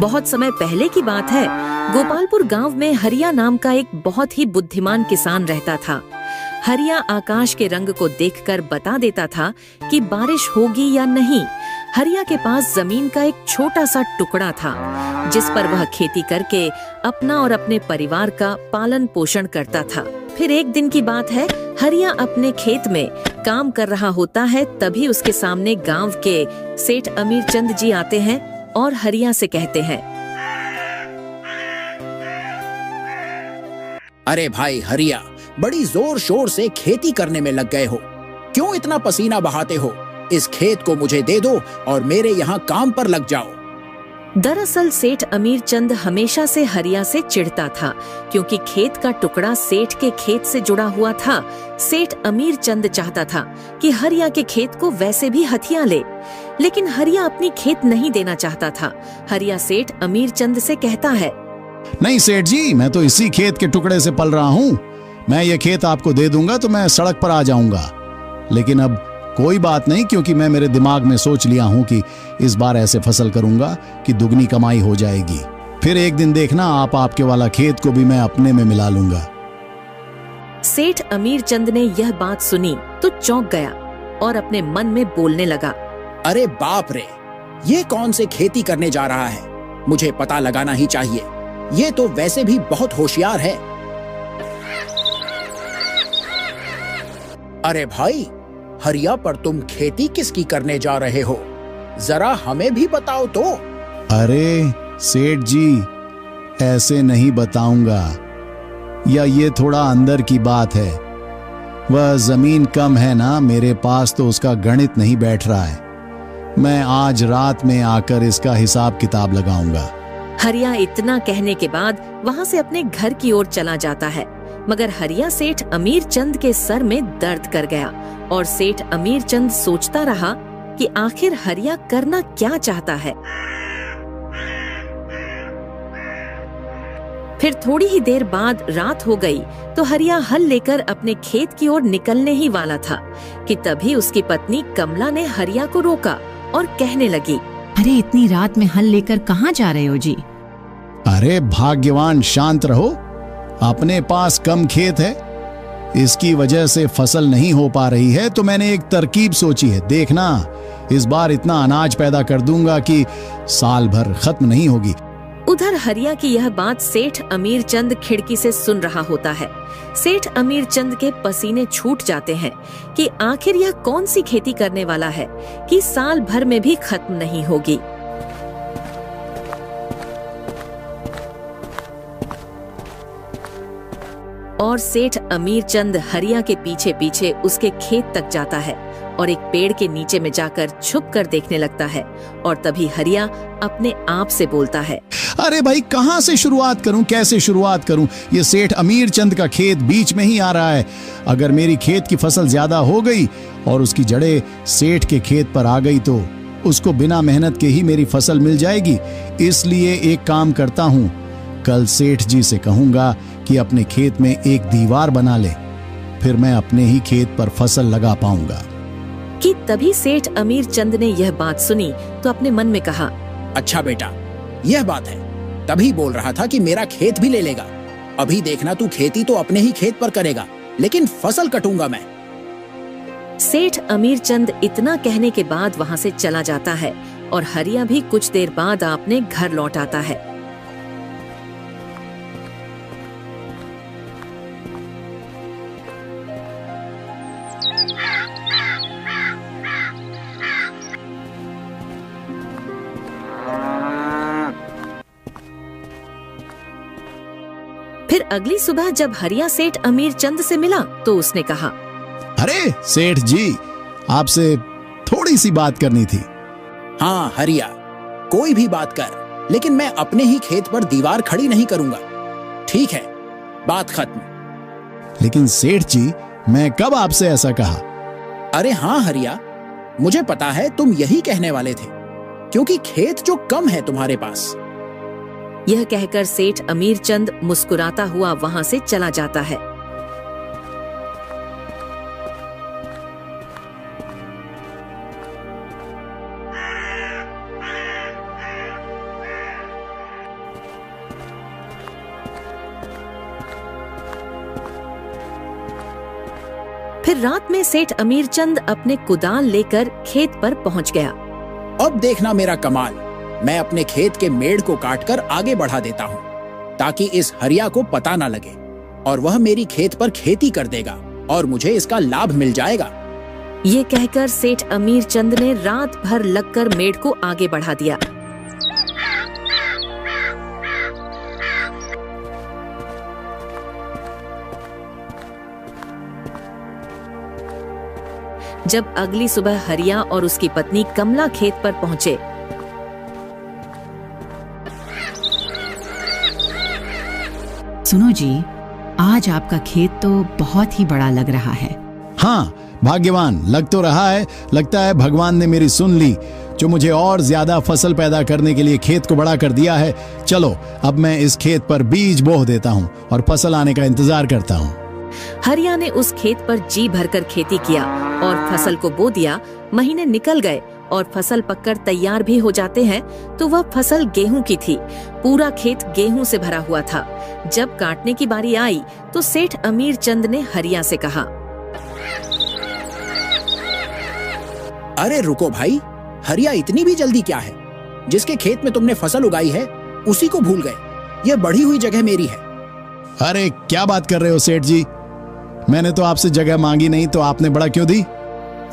बहुत समय पहले की बात है। गोपालपुर गांव में हरिया नाम का एक बहुत ही बुद्धिमान किसान रहता था। हरिया आकाश के रंग को देखकर बता देता था कि बारिश होगी या नहीं। हरिया के पास जमीन का एक छोटा सा टुकड़ा था जिस पर वह खेती करके अपना और अपने परिवार का पालन पोषण करता था। फिर एक दिन की बात है, हरिया अपने खेत में काम कर रहा होता है। तभी उसके सामने गांव के सेठ अमीर चंद जी आते हैं और हरिया से कहते हैं, अरे भाई हरिया, बड़ी जोर शोर से खेती करने में लग गए हो। क्यों इतना पसीना बहाते हो? इस खेत को मुझे दे दो और मेरे यहाँ काम पर लग जाओ। दरअसल सेठ अमीर चंद हमेशा से हरिया से चिढ़ता था, क्योंकि खेत का टुकड़ा सेठ के खेत से जुड़ा हुआ था। सेठ अमीर चंद चाहता था कि हरिया के खेत को वैसे भी हथिया ले, लेकिन हरिया अपनी खेत नहीं देना चाहता था। हरिया सेठ अमीर चंद से कहता है, नहीं सेठ जी, मैं तो इसी खेत के टुकड़े से पल रहा हूँ। मैं ये खेत आपको दे दूंगा तो मैं सड़क पर आ जाऊंगा। लेकिन अब कोई बात नहीं, क्योंकि मैं मेरे दिमाग में सोच लिया हूं कि इस बार ऐसे फसल करूंगा कि दुगनी कमाई हो जाएगी। फिर एक दिन देखना, आपके वाला खेत को भी मैं अपने में मिला लूंगा। सेठ अमीर चंद ने यह बात सुनी तो चौंक गया और अपने मन में बोलने लगा, अरे बाप रे, ये कौन से खेती करने जा रहा है? मुझे पता लगाना ही चाहिए। ये तो वैसे भी बहुत होशियार है। अरे भाई हरिया, पर तुम खेती किसकी करने जा रहे हो? जरा हमें भी बताओ तो। अरे सेठ जी, ऐसे नहीं बताऊंगा, या ये थोड़ा अंदर की बात है। वह जमीन कम है ना मेरे पास, तो उसका गणित नहीं बैठ रहा है। मैं आज रात में आकर इसका हिसाब किताब लगाऊंगा। हरिया इतना कहने के बाद वहाँ से अपने घर की ओर चला जाता है, मगर हरिया सेठ अमीर चंद के सर में दर्द कर गया और सेठ अमीर चंद सोचता रहा कि आखिर हरिया करना क्या चाहता है। फिर थोड़ी ही देर बाद रात हो गई तो हरिया हल लेकर अपने खेत की ओर निकलने ही वाला था कि तभी उसकी पत्नी कमला ने हरिया को रोका और कहने लगी, अरे इतनी रात में हल लेकर कहाँ जा रहे हो जी? अरे भाग्यवान, शांत रहो। अपने पास कम खेत है, इसकी वजह से फसल नहीं हो पा रही है, तो मैंने एक तरकीब सोची है। देखना, इस बार इतना अनाज पैदा कर दूंगा कि साल भर खत्म नहीं होगी। उधर हरिया की यह बात सेठ अमीर चंद खिड़की से सुन रहा होता है। सेठ अमीर चंद के पसीने छूट जाते हैं कि आखिर यह कौन सी खेती करने वाला है कि साल भर में भी खत्म नहीं होगी। और सेठ अमीर चंद हरिया के पीछे पीछे उसके खेत तक जाता है और एक पेड़ के नीचे में जाकर छुप कर देखने लगता है। और तभी हरिया अपने आप से बोलता है, अरे भाई, कहाँ से शुरुआत करूं, कैसे शुरुआत करूं? ये सेठ अमीर चंद का खेत बीच में ही आ रहा है। अगर मेरी खेत की फसल ज्यादा हो गई और उसकी जड़ें सेठ के खेत पर आ गई तो उसको बिना मेहनत के ही मेरी फसल मिल जाएगी। इसलिए एक काम करता हूं, कल सेठ जी से कहूंगा कि अपने खेत में एक दीवार बना ले, फिर मैं अपने ही खेत पर फसल लगा पाऊंगा। कि तभी सेठ अमीर चंद ने यह बात सुनी तो अपने मन में कहा, अच्छा बेटा, यह बात है। तभी बोल रहा था कि मेरा खेत भी ले लेगा। अभी देखना, तू खेती तो अपने ही खेत पर करेगा, लेकिन फसल कटूंगा मैं। सेठ अमीर चंद इतना कहने के बाद वहाँ से चला जाता है और हरिया भी कुछ देर बाद अपने घर लौट आता है। फिर अगली सुबह जब हरिया सेठ अमीर चंद से मिला तो उसने कहा, अरे सेठ जी, आपसे थोड़ी सी बात करनी थी। हाँ हरिया, कोई भी बात कर, लेकिन मैं अपने ही खेत पर दीवार खड़ी नहीं करूंगा। ठीक है, बात खत्म। लेकिन सेठ जी, मैं कब आपसे ऐसा कहा? अरे हाँ हरिया, मुझे पता है तुम यही कहने वाले थे, क्योंकि खेत जो कम है तुम्हारे पास। यह कहकर सेठ अमीर चंद मुस्कुराता हुआ वहाँ से चला जाता है। फिर रात में सेठ अमीरचंद अपने कुदाल लेकर खेत पर पहुंच गया। अब देखना मेरा कमाल, मैं अपने खेत के मेड़ को काटकर आगे बढ़ा देता हूँ ताकि इस हरिया को पता ना लगे और वह मेरी खेत पर खेती कर देगा और मुझे इसका लाभ मिल जाएगा। ये कहकर सेठ अमीरचंद ने रात भर लगकर मेड़ को आगे बढ़ा दिया। जब अगली सुबह हरिया और उसकी पत्नी कमला खेत पर पहुंचे, सुनो जी, आज आपका खेत तो बहुत ही बड़ा लग रहा है। हाँ, भाग्यवान लग तो रहा है। लगता है भगवान ने मेरी सुन ली, जो मुझे और ज्यादा फसल पैदा करने के लिए खेत को बड़ा कर दिया है। चलो अब मैं इस खेत पर बीज बो देता हूँ और फसल आने का इंतजार करता हूँ। हरिया ने उस खेत पर जी भरकर खेती किया और फसल को बो दिया। महीने निकल गए और फसल पककर तैयार भी हो जाते हैं तो वह फसल गेहूं की थी। पूरा खेत गेहूं से भरा हुआ था। जब काटने की बारी आई तो सेठ अमीरचंद ने हरिया से कहा, अरे रुको भाई, हरिया इतनी भी जल्दी क्या है? जिसके खेत में तुमने फसल उगाई है उसी को भूल गए। यह बढ़ी हुई जगह मेरी है। अरे क्या बात कर रहे हो सेठ जी? मैंने तो आपसे जगह मांगी नहीं, तो आपने बड़ा क्यों दी?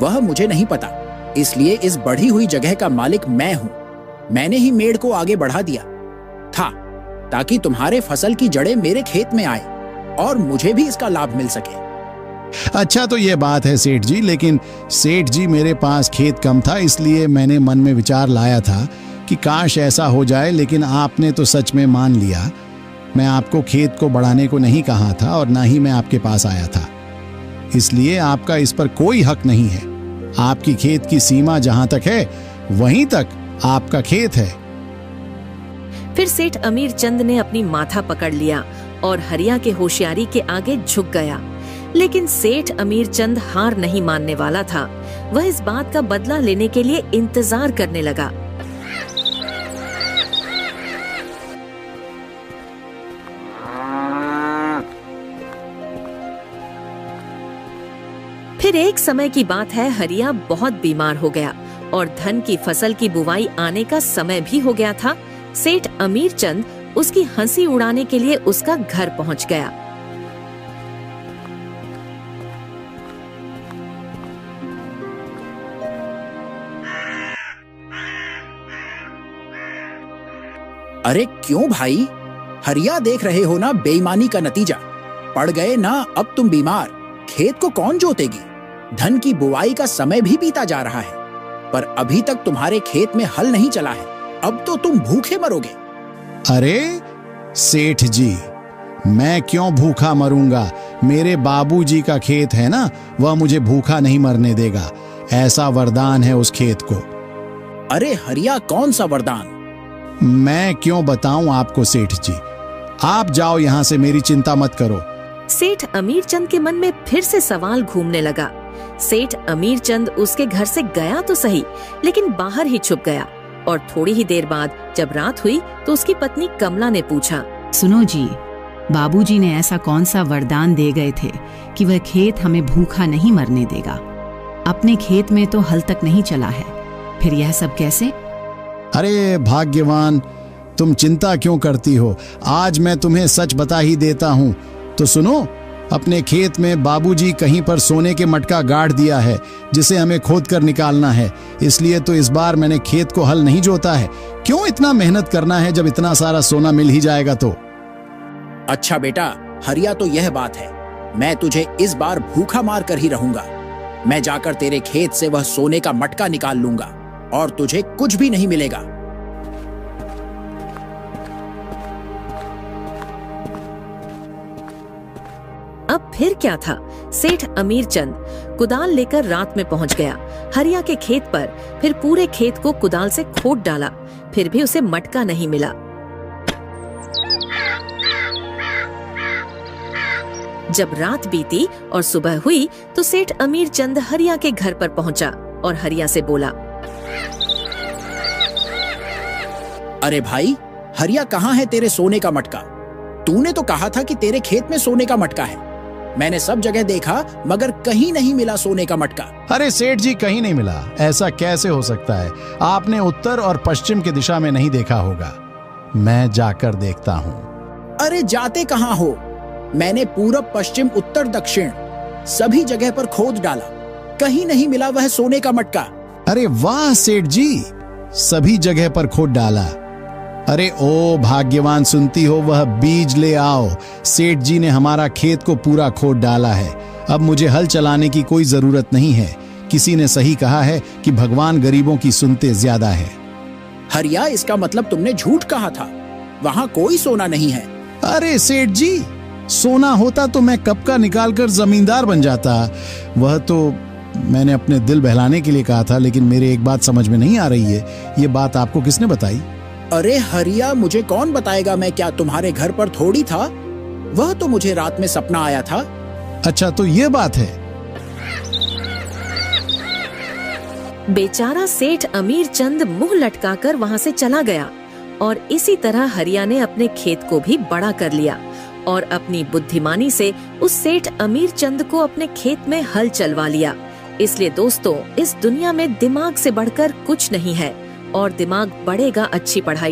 वह मुझे नहीं पता, इसलिए इस बढ़ी हुई जगह का मालिक मैं हूँ। मैंने ही मेड़ को आगे बढ़ा दिया था ताकि तुम्हारे फसल की जड़ें मेरे खेत में आए और मुझे भी इसका लाभ मिल सके। अच्छा तो ये बात है सेठ जी, लेकिन सेठ जी मेरे पास खेत कम था, इसलिए मैंने मन में विचार लाया था कि काश ऐसा हो जाए, लेकिन आपने तो सच में मान लिया। मैं आपको खेत को बढ़ाने को नहीं कहा था और ना ही मैं आपके पास आया था, इसलिए आपका इस पर कोई हक नहीं है। आपकी खेत की सीमा जहां तक है वहीं तक आपका खेत है। फिर सेठ अमीरचंद ने अपनी माथा पकड़ लिया और हरिया के होशियारी के आगे झुक गया। लेकिन सेठ अमीरचंद हार नहीं मानने वाला था। वह इस बात का बदला लेने के लिए इंतजार करने लगा। फिर एक समय की बात है, हरिया बहुत बीमार हो गया और धन की फसल की बुवाई आने का समय भी हो गया था। सेठ अमीरचंद उसकी हंसी उड़ाने के लिए उसका घर पहुंच गया। अरे क्यों भाई? हरिया देख रहे हो ना बेईमानी का नतीजा। पड़ गए ना अब तुम बीमार। खेत को कौन जोतेगी? धन की बुआई का समय भी बीता जा रहा है, पर अभी तक तुम्हारे खेत में हल नहीं चला है। अब तो तुम भूखे मरोगे। अरे सेठ जी, मैं क्यों भूखा मरूंगा? मेरे बाबूजी का खेत है ना, वह मुझे भूखा नहीं मरने देगा। ऐसा वरदान है उस खेत को। अरे हरिया, कौन सा वरदान? मैं क्यों बताऊं आपको सेठ जी। आप जाओ यहां से, मेरी चिंता मत करो। सेठ अमीरचंद के मन में फिर से सवाल घूमने लगा। सेठ अमीरचंद उसके घर से गया तो सही, लेकिन बाहर ही छुप गया। और थोड़ी ही देर बाद जब रात हुई तो उसकी पत्नी कमला ने पूछा, सुनो जी, बाबूजी ने ऐसा कौन सा वरदान दे गए थे कि वह खेत हमें भूखा नहीं मरने देगा? अपने खेत में तो हल तक नहीं चला है, फिर यह सब कैसे? अरे भाग्यवान, तुम चिंता क्यों करती हो? आज मैं तुम्हें सच बता ही देता हूं। तो सुनो, अपने खेत में बाबूजी कहीं पर सोने के मटका गाड़ दिया है, जिसे हमें खोद कर निकालना है। इसलिए तो इस बार मैंने खेत को हल नहीं जोता है। क्यों इतना मेहनत करना है जब इतना सारा सोना मिल ही जाएगा तो? अच्छा बेटा, हरिया तो यह बात है। मैं तुझे इस बार भूखा मार कर ही रहूंगा। मैं जाकर तेरे खेत से वह सोने का मटका निकाल लूंगा और तुझे कुछ भी नहीं मिलेगा। अब फिर क्या था? सेठ अमीरचंद कुदाल लेकर रात में पहुंच गया हरिया के खेत पर। फिर पूरे खेत को कुदाल से खोद डाला, फिर भी उसे मटका नहीं मिला। जब रात बीती और सुबह हुई तो सेठ अमीरचंद हरिया के घर पर पहुंचा और हरिया से बोला, अरे भाई, हरिया, कहाँ है तेरे सोने का मटका? तूने तो कहा था कि तेरे खेत में सोने का मटका है। मैंने सब जगह देखा मगर कहीं नहीं मिला सोने का मटका। अरे सेठ जी, कहीं नहीं मिला? ऐसा कैसे हो सकता है? आपने उत्तर और पश्चिम की दिशा में नहीं देखा होगा। मैं जाकर देखता हूँ। अरे जाते कहाँ हो? मैंने पूरब, पश्चिम, उत्तर, दक्षिण सभी जगह पर खोद डाला, कहीं नहीं मिला वह सोने का मटका। अरे वाह सेठ जी, सभी जगह पर खोद डाला। अरे ओ भाग्यवान, सुनती हो? वह बीज ले आओ। सेठ जी ने हमारा खेत को पूरा खोद डाला है। अब मुझे हल चलाने की कोई जरूरत नहीं है। किसी ने सही कहा है कि भगवान गरीबों की सुनते ज्यादा है। हरिया, इसका मतलब तुमने झूठ कहा था। वहां कोई सोना नहीं है। अरे सेठ जी, सोना होता तो मैं कब का निकालकर जमींदार बन जाता। वह तो मैंने अपने दिल बहलाने के लिए कहा था, लेकिन मेरे एक बात समझ में नहीं आ रही है। ये बात आपको किसने बताई? अरे हरिया, मुझे कौन बताएगा? मैं क्या तुम्हारे घर पर थोड़ी था? वह तो मुझे रात में सपना आया था। अच्छा, तो ये बात है। बेचारा सेठ अमीर चंद मुंह लटकाकर वहां से चला गया और इसी तरह हरिया ने अपने खेत को भी बड़ा कर लिया और अपनी बुद्धिमानी से उस सेठ अमीर चंद को अपने खेत में हल चलवा लिया। इसलिए दोस्तों, इस दुनिया में दिमाग से बढ़कर कुछ नहीं है और दिमाग बढ़ेगा अच्छी पढ़ाई